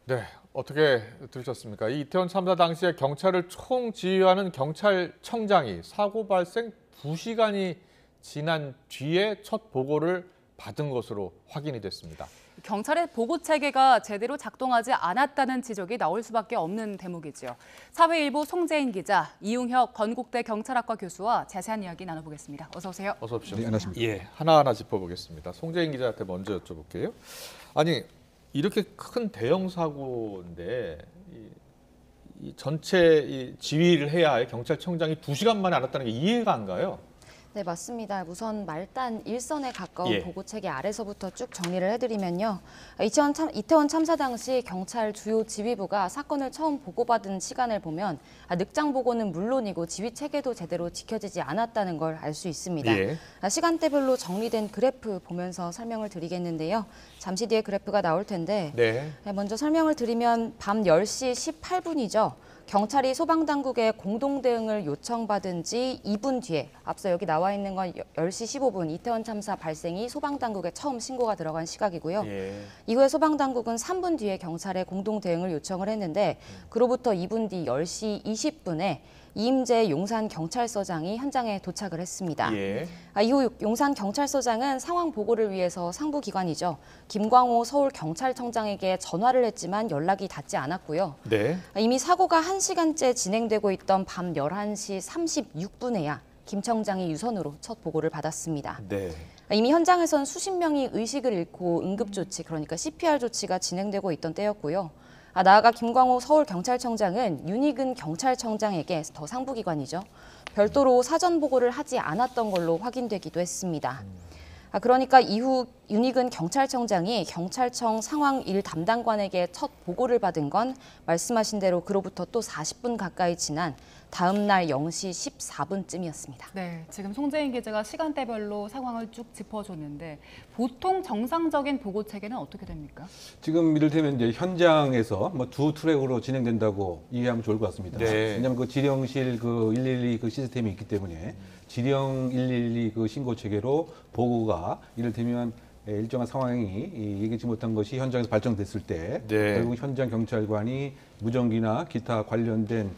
네, 어떻게 들으셨습니까? 이 이태원 참사 당시에 경찰을 총지휘하는 경찰청장이 사고 발생 2시간이 지난 뒤에 첫 보고를 받은 것으로 확인이 됐습니다. 경찰의 보고 체계가 제대로 작동하지 않았다는 지적이 나올 수밖에 없는 대목이죠. 사회일보 송재인 기자, 이웅혁 건국대 경찰학과 교수와 자세한 이야기 나눠보겠습니다. 어서 오세요. 어서 오십시오. 네, 안녕하십니까. 예, 하나하나 짚어보겠습니다. 송재인 기자한테 먼저 여쭤볼게요. 아니, 이렇게 큰 대형 사고인데 이 전체 지휘를 해야 할 경찰청장이 2시간 만에 알았다는 게 이해가 안 가요. 네, 맞습니다. 우선 말단 일선에 가까운 예. 보고체계 아래서부터 쭉 정리를 해드리면요. 이태원 참사 당시 경찰 주요 지휘부가 사건을 처음 보고받은 시간을 보면 늑장 보고는 물론이고 지휘 체계도 제대로 지켜지지 않았다는 걸 알 수 있습니다. 예. 시간대별로 정리된 그래프 보면서 설명을 드리겠는데요. 잠시 뒤에 그래프가 나올 텐데 네. 먼저 설명을 드리면 밤 10시 18분이죠. 경찰이 소방당국에 공동대응을 요청받은 지 2분 뒤에 앞서 여기 나와 있는 건 10시 15분 이태원 참사 발생이 소방당국에 처음 신고가 들어간 시각이고요. 예. 이후에 소방당국은 3분 뒤에 경찰에 공동대응을 요청을 했는데 그로부터 2분 뒤 10시 20분에 이임재 용산경찰서장이 현장에 도착을 했습니다. 예. 이후 용산경찰서장은 상황 보고를 위해서 상부기관이죠. 김광호 서울경찰청장에게 전화를 했지만 연락이 닿지 않았고요. 네. 이미 사고가 1시간째 진행되고 있던 밤 11시 36분에야 김 청장이 유선으로 첫 보고를 받았습니다. 네. 이미 현장에선 수십 명이 의식을 잃고 응급조치, 그러니까 CPR 조치가 진행되고 있던 때였고요. 나아가 김광호 서울경찰청장은 윤희근 경찰청장에게 더 상부기관이죠. 별도로 사전 보고를 하지 않았던 걸로 확인되기도 했습니다. 그러니까 이후 윤희근 경찰청장이 경찰청 상황 1 담당관에게 첫 보고를 받은 건 말씀하신 대로 그로부터 또 40분 가까이 지난 다음 날 0시 14분쯤이었습니다. 네, 지금 송재인 기자가 시간대별로 상황을 쭉 짚어줬는데 보통 정상적인 보고 체계는 어떻게 됩니까? 지금 이를테면 이제 현장에서 뭐 두 트랙으로 진행된다고 이해하면 좋을 것 같습니다. 네. 왜냐하면 그 지령실 그 112 그 시스템이 있기 때문에 지령 112 그 신고 체계로 보고가 이를테면 일정한 상황이 예기치 못한 것이 현장에서 발생됐을 때 네. 결국 현장 경찰관이 무전기나 기타 관련된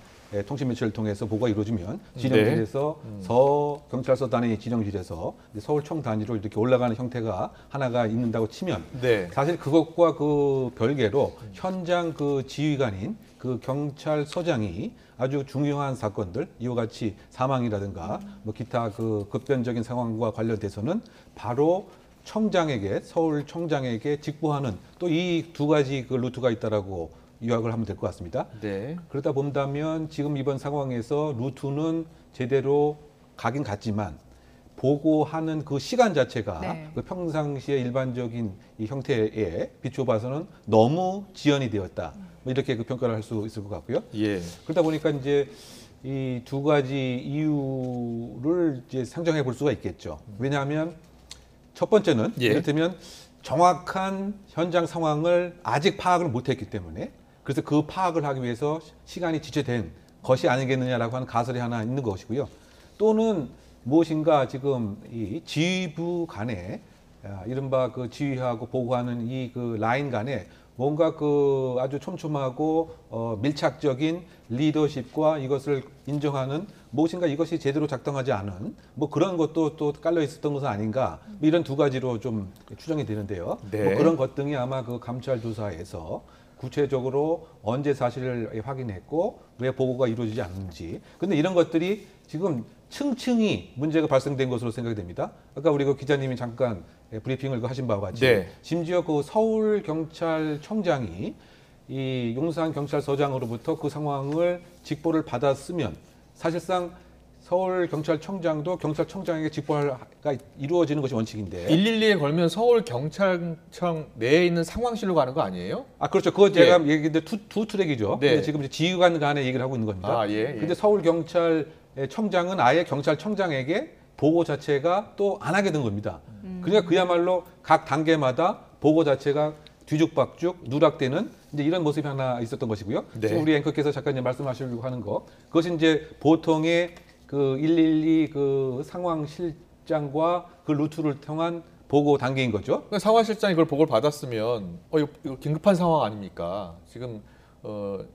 통신 매체를 통해서 보고가 이루어지면 지령실에서 서경찰서 단위 지령실에서 서울청 단위로 이렇게 올라가는 형태가 하나가 있는다고 치면 네. 사실 그것과 그 별개로 현장 그 지휘관인 그 경찰서장이 아주 중요한 사건들 이와 같이 사망이라든가 뭐 기타 그 급변적인 상황과 관련돼서는 바로 청장에게 서울청장에게 직보하는 또 이 두 가지 그 루트가 있다라고 요약을 하면 될 것 같습니다. 네. 그러다 본다면 지금 이번 상황에서 루트는 제대로 가긴 갔지만 보고하는 그 시간 자체가 네. 그 평상시의 일반적인 이 형태에 비추어 봐서는 너무 지연이 되었다. 뭐 이렇게 그 평가를 할 수 있을 것 같고요. 예. 그러다 보니까 이제 이 두 가지 이유를 이제 상정해 볼 수가 있겠죠. 왜냐하면 첫 번째는 예. 이를테면 정확한 현장 상황을 아직 파악을 못했기 때문에 그래서 그 파악을 하기 위해서 시간이 지체된 것이 아니겠느냐라고 하는 가설이 하나 있는 것이고요. 또는 무엇인가 지금 이 지휘부 간에 이른바 그 지휘하고 보고하는 이 그 라인 간에 뭔가 그 아주 촘촘하고 밀착적인 리더십과 이것을 인정하는 무엇인가 이것이 제대로 작동하지 않은 뭐 그런 것도 또 깔려 있었던 것은 아닌가 뭐 이런 두 가지로 좀 추정이 되는데요. 네. 뭐 그런 것 등이 아마 그 감찰 조사에서 구체적으로 언제 사실을 확인했고 왜 보고가 이루어지지 않는지. 근데 이런 것들이 지금 층층이 문제가 발생된 것으로 생각이 됩니다. 아까 우리 그 기자님이 잠깐 브리핑을 하신 바와 같이 네. 심지어 그 서울경찰청장이 이 용산경찰서장으로부터 그 상황을 직보를 받았으면 사실상 서울경찰청장도 경찰청장에게 직보가 이루어지는 것이 원칙인데 112에 걸면 서울경찰청 내에 있는 상황실로 가는 거 아니에요? 그렇죠. 그거 제가 얘기했는데 두 트랙이죠. 네. 근데 지금 이제 지휘관 간에 얘기를 하고 있는 겁니다. 아, 예, 예. 근데 서울경찰청장은 아예 경찰청장에게 보고 자체가 또 안 하게 된 겁니다. 그러니까 그야말로 각 단계마다 보고 자체가 뒤죽박죽 누락되는 이제 이런 모습이 하나 있었던 것이고요. 네. 지금 우리 앵커께서 잠깐 이제 말씀하시려고 하는 거, 그것이 이제 보통의 그 112 그 상황 실장과 그 루트를 통한 보고 단계인 거죠. 그러니까 상황실장이 그걸 보고를 받았으면 이거 긴급한 상황 아닙니까? 지금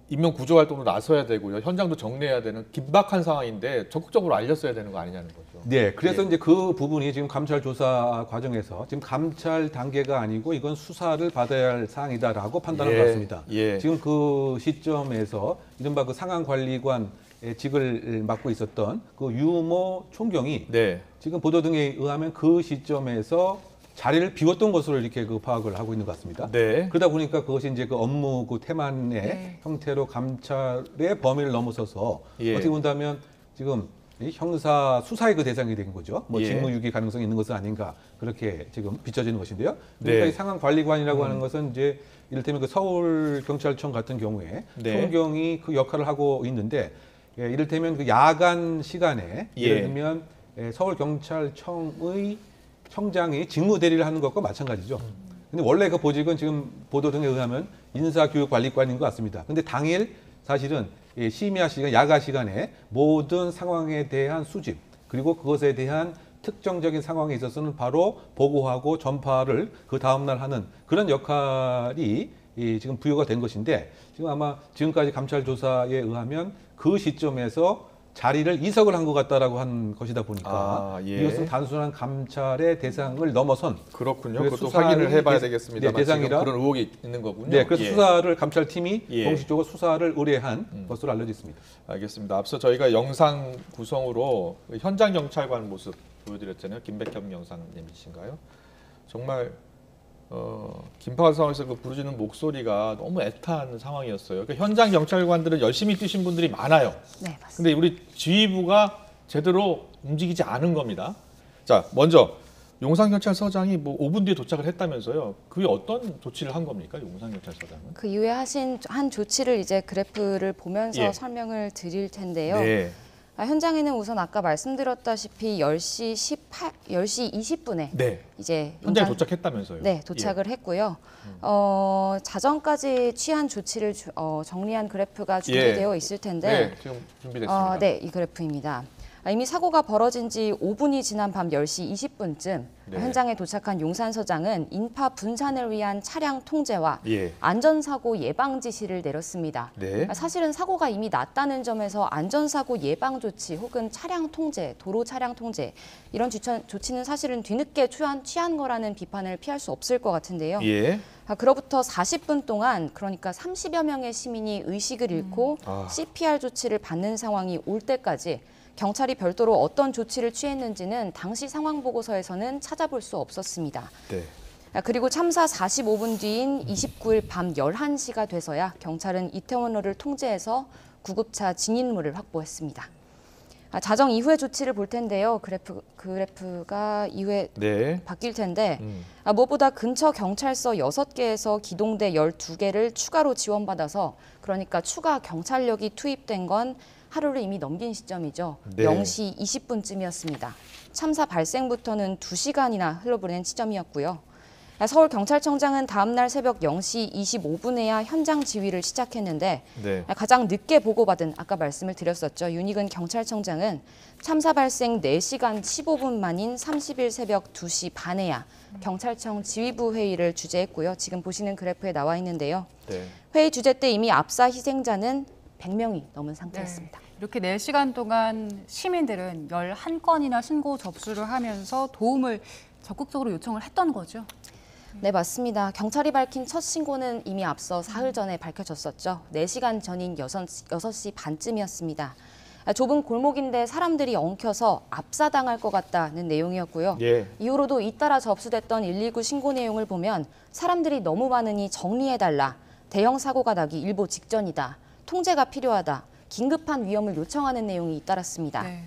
인명 구조 활동도 나서야 되고요. 현장도 정리해야 되는 긴박한 상황인데 적극적으로 알렸어야 되는 거 아니냐는 거죠. 네, 그래서 예. 이제 그 부분이 지금 감찰 조사 과정에서 지금 감찰 단계가 아니고 이건 수사를 받아야 할 사항이다라고 판단한 예, 것 같습니다. 예. 지금 그 시점에서 이른바 그 상황관리관의 직을 맡고 있었던 그 유모 총경이 네. 지금 보도 등에 의하면 그 시점에서 자리를 비웠던 것으로 이렇게 그 파악을 하고 있는 것 같습니다. 네. 그러다 보니까 그것이 이제 그 업무 그 태만의 네. 형태로 감찰의 범위를 넘어서서 예. 어떻게 본다면 지금 이 형사 수사의 그 대상이 된 거죠. 뭐 예. 직무유기 가능성이 있는 것은 아닌가 그렇게 지금 비춰지는 것인데요. 그러니까 네. 이 상황관리관이라고 하는 것은 이제 이를테면 그 서울경찰청 같은 경우에 네. 총경이 그 역할을 하고 있는데 예, 이를테면 그 야간 시간에 예. 예를 들면 서울경찰청의 청장이 직무 대리를 하는 것과 마찬가지죠. 근데 원래 그 보직은 지금 보도 등에 의하면 인사교육관리관인 것 같습니다. 근데 당일 사실은 심야 시간, 야가 시간에 모든 상황에 대한 수집 그리고 그것에 대한 특정적인 상황에 있어서는 바로 보고하고 전파를 그 다음날 하는 그런 역할이 지금 부여가 된 것인데 지금 아마 지금까지 감찰 조사에 의하면 그 시점에서 자리를 이석을 한 것 같다라고 한 것이다 보니까 예. 이것은 단순한 감찰의 대상을 넘어선 그렇군요. 그래서 그것도 수사를 확인을 해봐야 네, 되겠습니다. 대상이라 그런 의혹이 있는 거군요. 네, 그래서 예. 수사를 감찰팀이 예. 공식적으로 수사를 의뢰한 것으로 알려져 있습니다. 알겠습니다. 앞서 저희가 영상 구성으로 현장 경찰관 모습 보여드렸잖아요. 김백현 영상님이신가요? 정말 긴박한 상황에서 그 부르짖는 목소리가 너무 애타한 상황이었어요. 그러니까 현장 경찰관들은 열심히 뛰신 분들이 많아요. 네, 맞습니다. 근데 우리 지휘부가 제대로 움직이지 않은 겁니다. 자, 먼저 용산경찰서장이 뭐 5분 뒤에 도착을 했다면서요. 그게 어떤 조치를 한 겁니까, 용산경찰서장은? 그 이후에 하신 한 조치를 이제 그래프를 보면서 예. 설명을 드릴 텐데요. 네. 현장에는 우선 아까 말씀드렸다시피 10시 20분에 네. 이제 현장에 용산- 도착했다면서요. 네, 도착을 했고요. 자정까지 취한 조치를 정리한 그래프가 준비되어 있을 텐데, 네, 지금 준비됐습니다. 네, 이 그래프입니다. 이미 사고가 벌어진 지 5분이 지난 밤 10시 20분쯤 네. 현장에 도착한 용산서장은 인파 분산을 위한 차량 통제와 예. 안전사고 예방 지시를 내렸습니다. 네. 사실은 사고가 이미 났다는 점에서 안전사고 예방 조치 혹은 차량 통제, 도로 차량 통제 이런 조치는 사실은 뒤늦게 취한 거라는 비판을 피할 수 없을 것 같은데요. 예. 그로부터 40분 동안 그러니까 30여 명의 시민이 의식을 잃고 CPR 조치를 받는 상황이 올 때까지 경찰이 별도로 어떤 조치를 취했는지는 당시 상황 보고서에서는 찾아볼 수 없었습니다. 네. 그리고 참사 45분 뒤인 29일 밤 11시가 돼서야 경찰은 이태원로를 통제해서 구급차 진입로를 확보했습니다. 자정 이후의 조치를 볼 텐데요. 그래프가 이후에 네. 바뀔 텐데 무엇보다 근처 경찰서 6개에서 기동대 12개를 추가로 지원받아서 그러니까 추가 경찰력이 투입된 건 하루를 이미 넘긴 시점이죠. 네. 0시 20분쯤이었습니다. 참사 발생부터는 2시간이나 흘러보낸 시점이었고요. 서울경찰청장은 다음 날 새벽 0시 25분에야 현장 지휘를 시작했는데 네. 가장 늦게 보고받은 아까 말씀을 드렸었죠. 윤익은 경찰청장은 참사 발생 4시간 15분 만인 30일 새벽 2시 반에야 경찰청 지휘부 회의를 주재했고요. 지금 보시는 그래프에 나와 있는데요. 네. 회의 주재 때 이미 압사 희생자는 100명이 넘은 상태였습니다. 네. 이렇게 4시간 동안 시민들은 11건이나 신고 접수를 하면서 도움을 적극적으로 요청을 했던 거죠. 네, 맞습니다. 경찰이 밝힌 첫 신고는 이미 앞서 사흘 전에 밝혀졌었죠. 4시간 전인 6시 반쯤이었습니다. 좁은 골목인데 사람들이 엉켜서 압사당할 것 같다는 내용이었고요. 예. 이후로도 잇따라 접수됐던 119 신고 내용을 보면 사람들이 너무 많으니 정리해달라, 대형 사고가 나기 일보 직전이다, 통제가 필요하다, 긴급한 위험을 요청하는 내용이 잇따랐습니다. 네.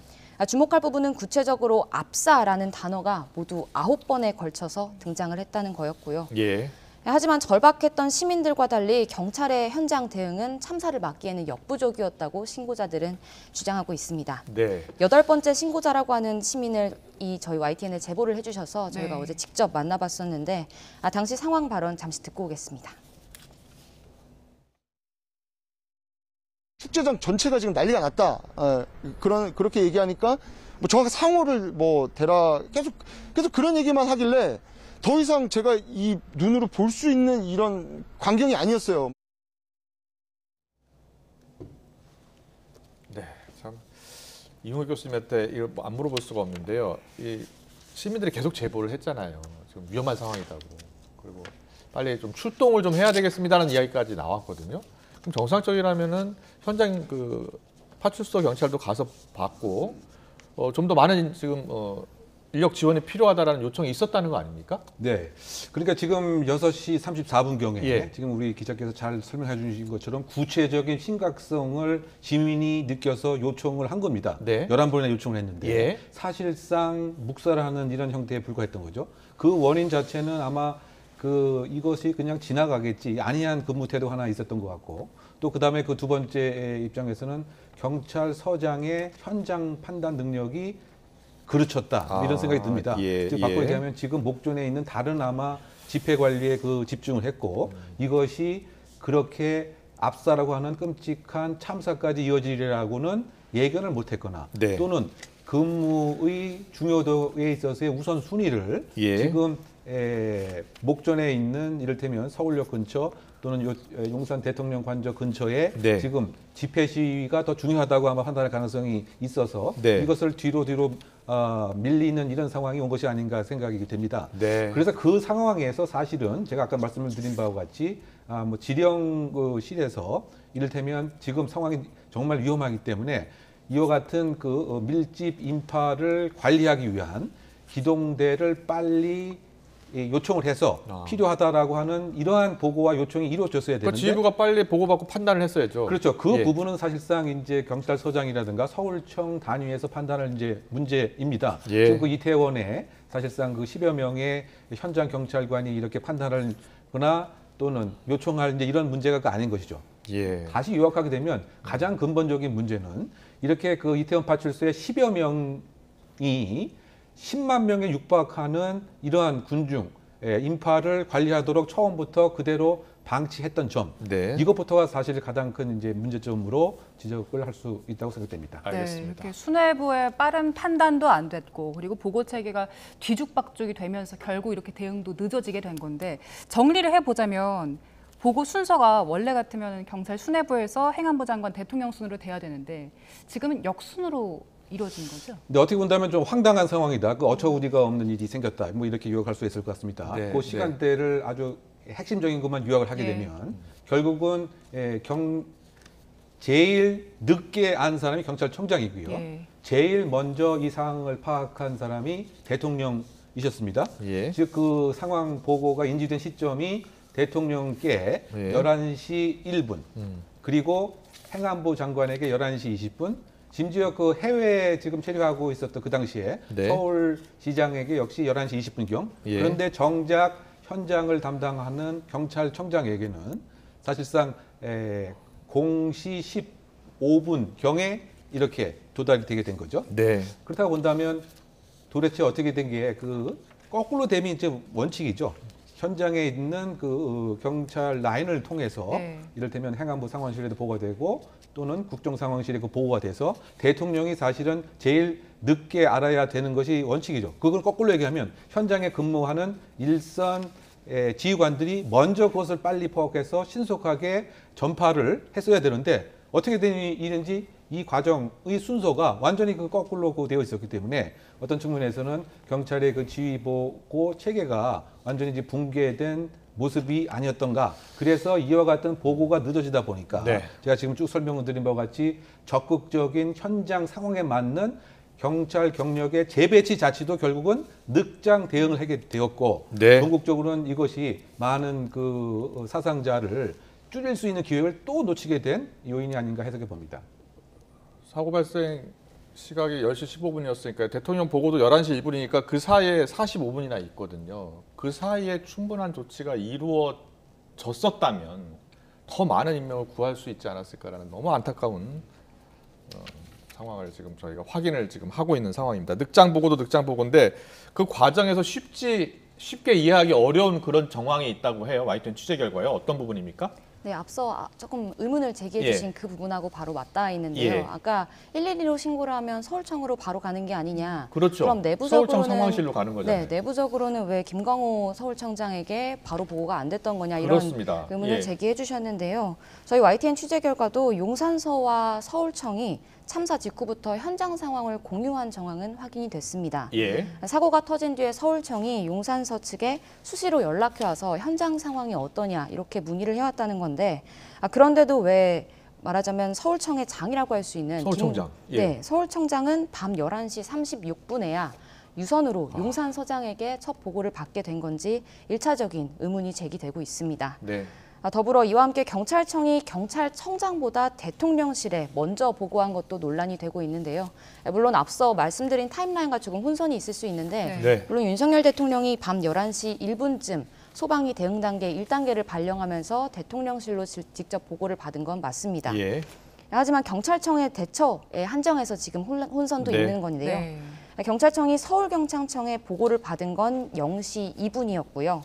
주목할 부분은 구체적으로 압사라는 단어가 모두 9번에 걸쳐서 등장을 했다는 거였고요. 예. 하지만 절박했던 시민들과 달리 경찰의 현장 대응은 참사를 막기에는 역부족이었다고 신고자들은 주장하고 있습니다. 네. 8번째 신고자라고 하는 시민을 저희 YTN에 제보를 해주셔서 저희가 네. 어제 직접 만나봤었는데 당시 상황 발언 잠시 듣고 오겠습니다. 축제장 전체가 지금 난리가 났다. 그렇게 얘기하니까 뭐 정확한 상호를 뭐 대라 계속 그런 얘기만 하길래 더 이상 제가 이 눈으로 볼 수 있는 이런 광경이 아니었어요. 네, 참 이용호 교수님한테 이걸 안 물어볼 수가 없는데요. 이 시민들이 계속 제보를 했잖아요. 지금 위험한 상황이다고. 그리고 빨리 좀 출동을 좀 해야 되겠습니다라는 이야기까지 나왔거든요. 그럼 정상적이라면은 현장 그 파출소 경찰도 가서 봤고 좀 더 많은 지금 인력 지원이 필요하다라는 요청이 있었다는 거 아닙니까? 네. 그러니까 지금 6시 34분경에 예. 지금 우리 기자께서 잘 설명해 주신 것처럼 구체적인 심각성을 시민이 느껴서 요청을 한 겁니다. 네. 11번이나 요청을 했는데 예. 사실상 묵살하는 이런 형태에 불과했던 거죠. 그 원인 자체는 아마 이것이 그냥 지나가겠지 아니한 근무 태도 하나 있었던 것 같고 또 그다음에 그 두 번째 입장에서는 경찰서장의 현장 판단 능력이 그르쳤다 이런 생각이 듭니다. 예, 즉 바꿔 얘기하면 지금 목전에 있는 다른 아마 집회 관리에 집중을 했고 이것이 그렇게 압사라고 하는 끔찍한 참사까지 이어지리라고는 예견을 못했거나 네. 또는 근무의 중요도에 있어서의 우선 순위를 예. 지금 목전에 있는 이를테면 서울역 근처 또는 용산 대통령 관저 근처에 네. 지금 집회 시위가 더 중요하다고 아마 판단할 가능성이 있어서 네. 이것을 뒤로 밀리는 이런 상황이 온 것이 아닌가 생각이 됩니다. 네. 그래서 그 상황에서 사실은 제가 아까 말씀을 드린 바와 같이 지령실에서 이를테면 지금 상황이 정말 위험하기 때문에 이와 같은 밀집 인파를 관리하기 위한 기동대를 빨리 요청을 해서 필요하다라고 하는 이러한 보고와 요청이 이루어졌어야 되는데 지휘부가 빨리 보고받고 판단을 했어야죠. 그렇죠. 그 예. 부분은 사실상 이제 경찰서장이라든가 서울청 단위에서 판단할 이제 문제입니다. 예. 지금 그 이태원에 사실상 10여 명의 현장 경찰관이 이렇게 판단하거나 또는 요청할 이제 이런 문제가 아닌 것이죠. 예. 다시 요약하게 되면 가장 근본적인 문제는 이렇게 이태원 파출소에 10여 명이 10만 명에 육박하는 이러한 군중 인파를 관리하도록 처음부터 그대로 방치했던 점 네. 이것부터가 사실 가장 큰 이제 문제점으로 지적을 할 수 있다고 생각됩니다. 알겠습니다. 네, 이렇게 수뇌부의 빠른 판단도 안 됐고 그리고 보고 체계가 뒤죽박죽이 되면서 결국 이렇게 대응도 늦어지게 된 건데 정리를 해보자면 보고 순서가 원래 같으면 경찰 수뇌부에서 행안부 장관 대통령 순으로 돼야 되는데 지금은 역순으로 이루어진 거죠? 근데 어떻게 본다면 좀 황당한 상황이다. 어처구니가 없는 일이 생겼다. 이렇게 요약할 수 있을 것 같습니다. 네, 그 시간대를 아주 핵심적인 것만 요약을 하게 네. 되면 결국은 제일 늦게 안 사람이 경찰청장이고요. 예. 제일 먼저 이 상황을 파악한 사람이 대통령이셨습니다. 예. 즉 그 상황 보고가 인지된 시점이 대통령께 예. 11시 1분 그리고 행안부 장관에게 11시 20분 심지어 해외에 지금 체류하고 있었던 그 당시에 네. 서울시장에게 역시 11시 20분경 예. 그런데 정작 현장을 담당하는 경찰청장에게는 사실상 0시 15분경에 이렇게 도달이 되게 된 거죠. 네. 그렇다고 본다면 도대체 어떻게 된 게 거꾸로 되면 이제 원칙이죠. 현장에 있는 경찰 라인을 통해서 네. 이를테면 행안부 상황실에도 보고가 되고 또는 국정상황실에 보고가 돼서 대통령이 사실은 제일 늦게 알아야 되는 것이 원칙이죠. 그걸 거꾸로 얘기하면 현장에 근무하는 일선 지휘관들이 먼저 그것을 빨리 파악해서 신속하게 전파를 했어야 되는데 어떻게 된 일인지 이 과정의 순서가 완전히 거꾸로 되어 있었기 때문에 어떤 측면에서는 경찰의 지휘 보고 체계가 완전히 이제 붕괴된 모습이 아니었던가. 그래서 이와 같은 보고가 늦어지다 보니까 네. 제가 지금 쭉 설명을 드린 바와 같이 적극적인 현장 상황에 맞는 경찰 경력의 재배치 자체도 결국은 늑장 대응을 하게 되었고 네. 궁극적으로는 이것이 많은 사상자를 줄일 수 있는 기회를 또 놓치게 된 요인이 아닌가 해석해 봅니다. 사고 발생 시각이 10시 15분이었으니까 대통령 보고도 11시 1분이니까 그 사이에 45분이나 있거든요. 그 사이에 충분한 조치가 이루어졌었다면 더 많은 인명을 구할 수 있지 않았을까라는 너무 안타까운 상황을 지금 저희가 확인을 지금 하고 있는 상황입니다. 늑장 보고도 늑장 보고인데 그 과정에서 쉽게 이해하기 어려운 그런 정황이 있다고 해요. 와이튼 취재 결과요. 어떤 부분입니까? 네, 앞서 조금 의문을 제기해 예. 주신 그 부분하고 바로 맞닿아 있는데요. 예. 아까 112로 신고를 하면 서울청으로 바로 가는 게 아니냐. 그렇죠. 그럼 내부적으로는 서울청 상황실로 가는 거잖아요. 네, 내부적으로는 왜 김광호 서울청장에게 바로 보고가 안 됐던 거냐 이런 그렇습니다. 의문을 예. 제기해 주셨는데요. 저희 YTN 취재 결과도 용산서와 서울청이 참사 직후부터 현장 상황을 공유한 정황은 확인이 됐습니다. 예. 사고가 터진 뒤에 서울청이 용산서 측에 수시로 연락해 와서 현장 상황이 어떠냐 이렇게 문의를 해왔다는 건데 그런데도 왜 말하자면 서울청의 장이라고 할 수 있는 서울청장. 예. 네, 서울청장은 밤 11시 36분에야 유선으로 용산서장에게 첫 보고를 받게 된 건지 1차적인 의문이 제기되고 있습니다. 네. 더불어 이와 함께 경찰청이 경찰청장보다 대통령실에 먼저 보고한 것도 논란이 되고 있는데요. 물론 앞서 말씀드린 타임라인과 조금 혼선이 있을 수 있는데 네. 물론 윤석열 대통령이 밤 11시 1분쯤 소방이 대응 단계 1단계를 발령하면서 대통령실로 직접 보고를 받은 건 맞습니다. 예. 하지만 경찰청의 대처에 한정해서 지금 혼선도 네. 있는 건데요. 네. 경찰청이 서울경찰청에 보고를 받은 건 0시 2분이었고요.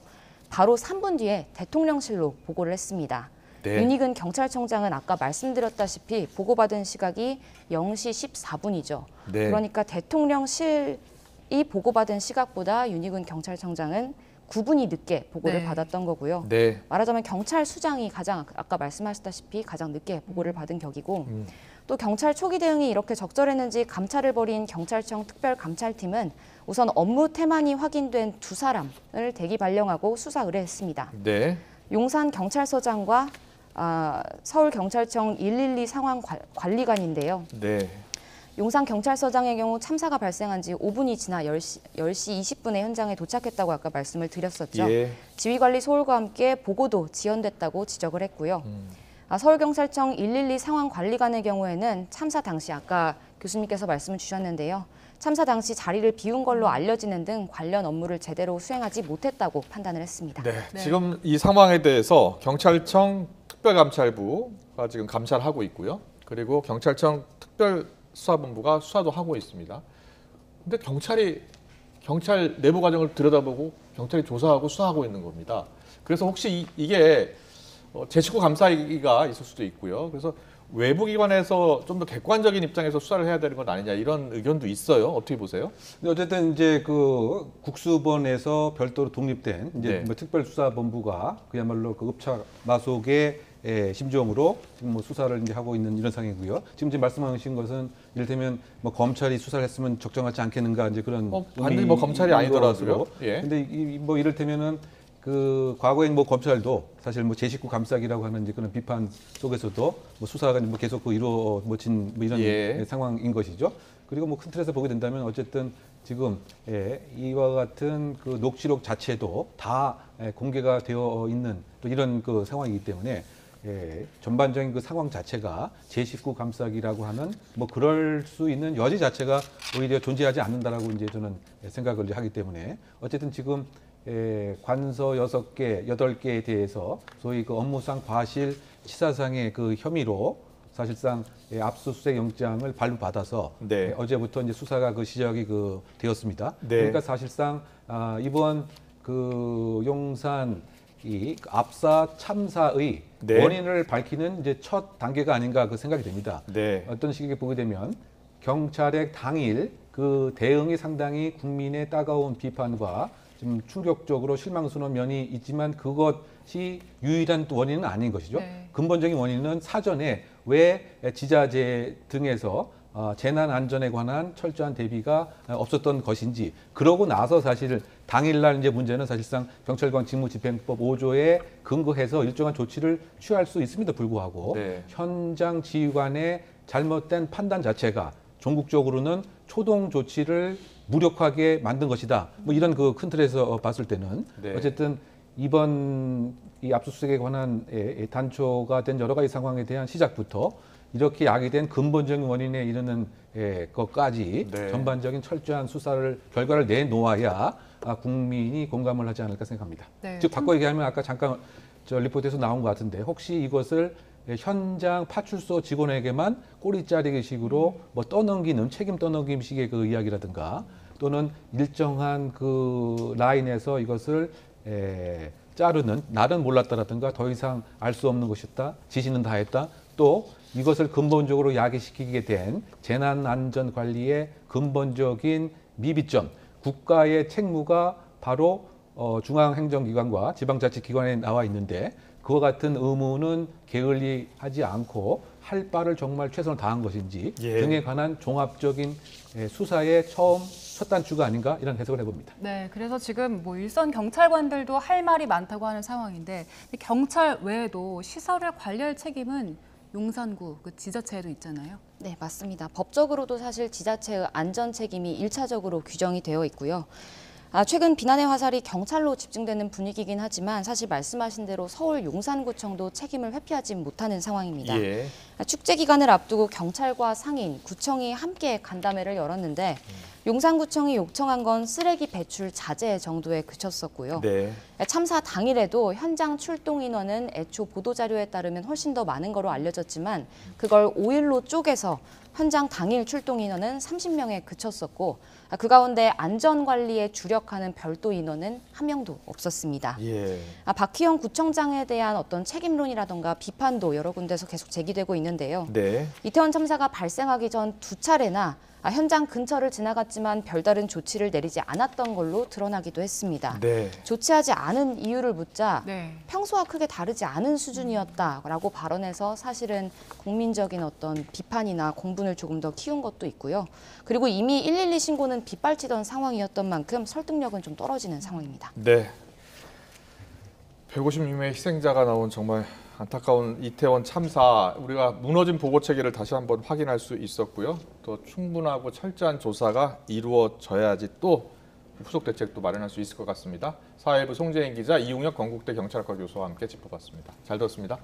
바로 3분 뒤에 대통령실로 보고를 했습니다. 네. 윤익은 경찰청장은 아까 말씀드렸다시피 보고받은 시각이 0시 14분이죠. 네. 그러니까 대통령실이 보고받은 시각보다 윤익은 경찰청장은 9분이 늦게 보고를 네. 받았던 거고요. 네. 말하자면 경찰 수장이 가장 아까 말씀하셨다시피 가장 늦게 보고를 받은 격이고 또 경찰 초기 대응이 이렇게 적절했는지 감찰을 벌인 경찰청 특별감찰팀은 우선 업무 태만이 확인된 두 사람을 대기 발령하고 수사 의뢰했습니다. 네. 용산 경찰서장과 서울 경찰청 112 상황 관리관인데요. 네. 용산 경찰서장의 경우 참사가 발생한 지 5분이 지나 10시 20분에 현장에 도착했다고 아까 말씀을 드렸었죠. 예. 지휘관리 소홀과 함께 보고도 지연됐다고 지적을 했고요. 서울경찰청 112 상황관리관의 경우에는 참사 당시 아까 교수님께서 말씀을 주셨는데요. 참사 당시 자리를 비운 걸로 알려지는 등 관련 업무를 제대로 수행하지 못했다고 판단을 했습니다. 네. 네. 지금 이 상황에 대해서 경찰청 특별감찰부가 지금 감찰을 하고 있고요. 그리고 경찰청 특별수사본부가 수사도 하고 있습니다. 근데 경찰 내부 과정을 들여다보고 경찰이 조사하고 수사하고 있는 겁니다. 그래서 혹시 이게 제 식구 감사기가 있을 수도 있고요. 그래서 외부 기관에서 좀 더 객관적인 입장에서 수사를 해야 되는 건 아니냐 이런 의견도 있어요. 어떻게 보세요? 근데 어쨌든 이제 그 국수본에서 별도로 독립된 이제 네. 뭐 특별수사본부가 그야말로 그 읍차마속의 심정으로 지금 뭐 수사를 이제 하고 있는 이런 상황이고요. 지금 말씀하신 것은 이를테면 뭐 검찰이 수사를 했으면 적정하지 않겠는가 이제 그런 반드시 뭐 검찰이 아니더라도요. 예. 근데 뭐 이를테면은 그 과거엔 뭐 검찰도 사실 뭐 제19 감싸기라고 하는 이제 그런 비판 속에서도 뭐 수사가 뭐 계속 그 이루어진 뭐 이런 예. 상황인 것이죠. 그리고 뭐 큰 틀에서 보게 된다면 어쨌든 지금 이와 같은 그 녹취록 자체도 다 공개가 되어 있는 또 이런 그 상황이기 때문에 전반적인 그 상황 자체가 제19 감싸기라고 하는 뭐 그럴 수 있는 여지 자체가 오히려 존재하지 않는다라고 이제 저는 생각을 하기 때문에 어쨌든 지금 관서 6개, 8개에 대해서 소위 그 업무상 과실 치사상의 그 혐의로 사실상 압수수색 영장을 발부받아서 네. 어제부터 이제 수사가 그 시작이 그 되었습니다. 네. 그러니까 사실상 이번 그 용산 이 압사 참사의 네. 원인을 밝히는 이제 첫 단계가 아닌가 그 생각이 됩니다. 네. 어떤 식의 보게 되면 경찰의 당일 그 대응이 상당히 국민의 따가운 비판과 좀 충격적으로 실망스러운 면이 있지만 그것이 유일한 원인은 아닌 것이죠. 네. 근본적인 원인은 사전에 왜 지자체 등에서 재난 안전에 관한 철저한 대비가 없었던 것인지 그러고 나서 사실 당일날 이제 문제는 사실상 경찰관 직무집행법 5조에 근거해서 일정한 조치를 취할 수 있음에도 불구하고 네. 현장 지휘관의 잘못된 판단 자체가 종국적으로는 초동 조치를 무력하게 만든 것이다. 뭐 이런 그 큰 틀에서 봤을 때는 네. 어쨌든 이번 이 압수수색에 관한 단초가 된 여러 가지 상황에 대한 시작부터 이렇게 야기된 근본적인 원인에 이르는 것까지 네. 전반적인 철저한 수사를 결과를 내놓아야 국민이 공감을 하지 않을까 생각합니다. 네. 즉 바꿔 얘기하면 아까 잠깐 저 리포트에서 나온 것 같은데 혹시 이것을 현장 파출소 직원에게만 꼬리 자르기식으로 뭐 떠넘기는 책임 떠넘김식의 그 이야기라든가 또는 일정한 그 라인에서 이것을 자르는 나는 몰랐다라든가 더 이상 알 수 없는 것이었다. 지시는 다 했다. 또 이것을 근본적으로 야기시키게 된 재난안전관리의 근본적인 미비점, 국가의 책무가 바로 중앙행정기관과 지방자치기관에 나와 있는데 그와 같은 의무는 게을리하지 않고 할 바를 정말 최선을 다한 것인지 등에 관한 종합적인 수사의 첫 단추가 아닌가 이런 해석을 해봅니다. 네, 그래서 지금 뭐 일선 경찰관들도 할 말이 많다고 하는 상황인데 경찰 외에도 시설을 관리할 책임은 용산구 그 지자체에도 있잖아요. 네, 맞습니다. 법적으로도 사실 지자체의 안전 책임이 1차적으로 규정이 되어 있고요. 최근 비난의 화살이 경찰로 집중되는 분위기긴 하지만 사실 말씀하신 대로 서울 용산구청도 책임을 회피하지 못하는 상황입니다. 예. 축제 기간을 앞두고 경찰과 상인, 구청이 함께 간담회를 열었는데 용산구청이 요청한 건 쓰레기 배출 자제 정도에 그쳤었고요. 네. 참사 당일에도 현장 출동 인원은 애초 보도자료에 따르면 훨씬 더 많은 거로 알려졌지만 그걸 5일로 쪼개서 현장 당일 출동 인원은 30명에 그쳤었고 그 가운데 안전관리에 주력하는 별도 인원은 한 명도 없었습니다. 예. 박희영 구청장에 대한 어떤 책임론이라던가 비판도 여러 군데서 계속 제기되고 있는데요. 네. 이태원 참사가 발생하기 전 2차례나 현장 근처를 지나갔지만 별다른 조치를 내리지 않았던 걸로 드러나기도 했습니다. 네. 조치하지 않은 이유를 묻자 네. 평소와 크게 다르지 않은 수준이었다라고 발언해서 사실은 국민적인 어떤 비판이나 공분을 조금 더 키운 것도 있고요. 그리고 이미 112 신고는 빗발치던 상황이었던 만큼 설득력은 좀 떨어지는 상황입니다. 네. 156명의 희생자가 나온 정말 안타까운 이태원 참사, 우리가 무너진 보고 체계를 다시 한번 확인할 수 있었고요. 또 충분하고 철저한 조사가 이루어져야지 또 후속 대책도 마련할 수 있을 것 같습니다. 사회부 송재인 기자, 이웅혁 건국대 경찰학과 교수와 함께 짚어봤습니다. 잘 들었습니다.